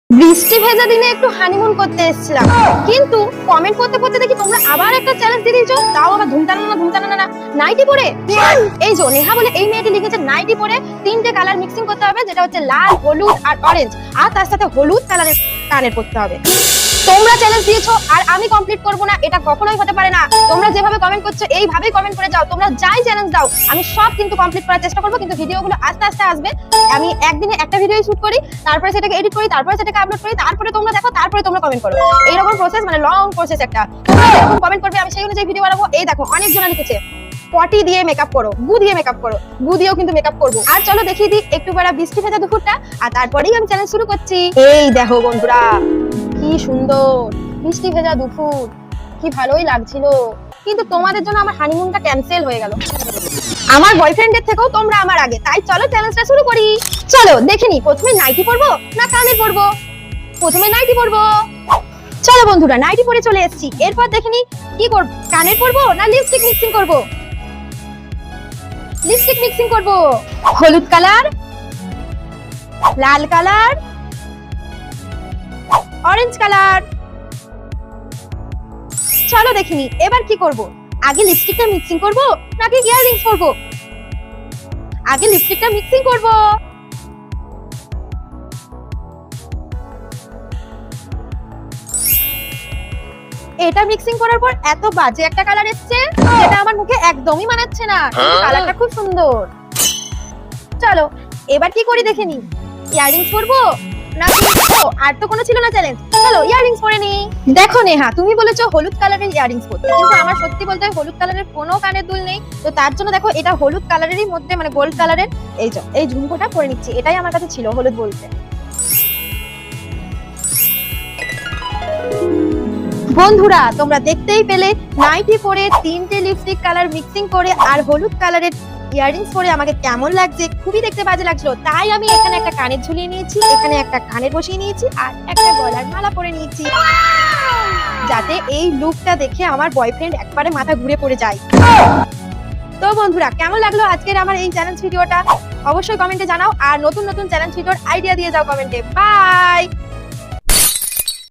বৃষ্টি ভেজা দিনে একটু হানিমুন করতে এসেছিলাম, কিন্তু কমেন্ট করতে করতে দেখি তোমরা আবার একটা চ্যালেঞ্জ দিয়ে দিয়েছো, তাও আবার ধুমটানা না নাইটি পরে। এই যে নেহা বলে এই মেয়েটি লিখেছে নাইটি পরে 3টে কালার মিক্সিং করতে হবে, যেটা হচ্ছে লাল, হলুদ আর অরেঞ্জ, আর তার সাথে হলুদ কালারের কানের পরতে হবে। তোমরা চ্যালেঞ্জ দিয়েছো আর আমি কমপ্লিট করবো না, এটা কখনোই হতে পারে না। তোমরা যেভাবে কমেন্ট করছো এইভাবেই কমেন্ট করে যাও, তোমরা যাই চ্যালেঞ্জ দাও আমি সব কিন্তু কমপ্লিট করার চেষ্টা করবো, কিন্তু ভিডিওগুলো আস্তে আস্তে আসবে। আমি একদিনে একটা ভিডিও শুট করি, তারপরে সেটাকে এডিট করি, তারপরে সেটাকে আপলোড করি, তারপরে তোমরা দেখো, তারপরে তোমরা কমেন্ট করো। এইরকম প্রসেস, মানে লং প্রসেস একটা। তোমরা যেরকম কমেন্ট করবে আমি সেই অনুযায়ী ভিডিও বানাবো। এই দেখো অনেকজন লিখেছে পটি দিয়ে মেকআপ করো, গু দিয়ে মেকআপ করো, গু দিয়েও কিন্তু মেকআপ করবো। আর চলো দেখিয়ে দিই একটু বেলা বৃষ্টি ভেজা দুপুরটা, আর তারপরেই আমি চ্যালেঞ্জ শুরু করছি। এই দেখো বন্ধুরা, কি সুন্দর বৃষ্টি ভেজা দুপুর, কি ভালোই লাগছিল। কিন্তু তোমাদের জন্য আমার হানিমুনটা ক্যান্সেল হয়ে গেল। আমার বয়ফ্রেন্ডের থেকেও তোমরা আমার আগে, তাই চলো চ্যালেঞ্জটা শুরু করি। চলো দেখে নি, প্রথমে নাইটি পরবো না কানের পরবো? প্রথমে নাইটি পরবো। চলো বন্ধুরা, নাইটি পরে চলে এসেছি। এরপর দেখে নি কি করব, কানের পরবো না লিপস্টিক মিক্সিং করবো? লিপস্টিক মিক্সিং করবো। হলুদ কালার, লাল কালার, অরেঞ্জ কালার। চলো দেখিনি এবার কি করব। আগে লিপস্টিকটা মিক্সিং করব নাকি ইয়াররিংস পরব? আগে লিপস্টিকটা মিক্সিং করব। এটা মিক্সিং করার পর এত বাজে একটা কালার এসেছে, যেটা আমার মুখে একদমই মানাচ্ছে না। কালারটা খুব সুন্দর। চলো এবার কি করি দেখে নি। ইয়াররিংস পরবো নাকি, আর তো কোনো ছিল না চ্যালেঞ্জ, চলো ইয়াররিংস পরে নি। দেখো নেহা, তুমি বলেছো হলুদ কালারের ইয়াররিংস পরতে, কিন্তু আমার সত্যি বলতে হলুদ কালারের কোনো কানের দুল নেই। তো তার জন্য দেখো এটা হলুদ কালারেরই মধ্যে, মানে গোল্ড কালারের এই ঝুমকোটা পরে নিচ্ছি। এটাই আমার কাছে ছিল হলুদ বলতে। বন্ধুরা তোমরা দেখতেই পেলে, নাইটি পরে 3টে লিপস্টিক কালার মিক্সিং করে আর হলুদ কালারের ইয়াররিংস পরে আমাকে কেমন লাগছে, খুবই দেখতে বাজে লাগছিল। তাই আমি এখানে একটা কানের ঝুলিয়ে নিয়েছি, এখানে একটা কানের বসিয়ে নিয়েছি, আর একটা গলার মালা পরে নিয়েছি, যাতে এই লুকটা দেখে আমার বয়ফ্রেন্ড একবারে মাথা ঘুরে পড়ে যায়। তো বন্ধুরা কেমন লাগলো আজকের আমার এই চ্যালেঞ্জ ভিডিওটা, অবশ্যই কমেন্টে জানাও, আর নতুন নতুন চ্যালেঞ্জ ভিডিওর আইডিয়া দিয়ে যাও কমেন্টে। বাই।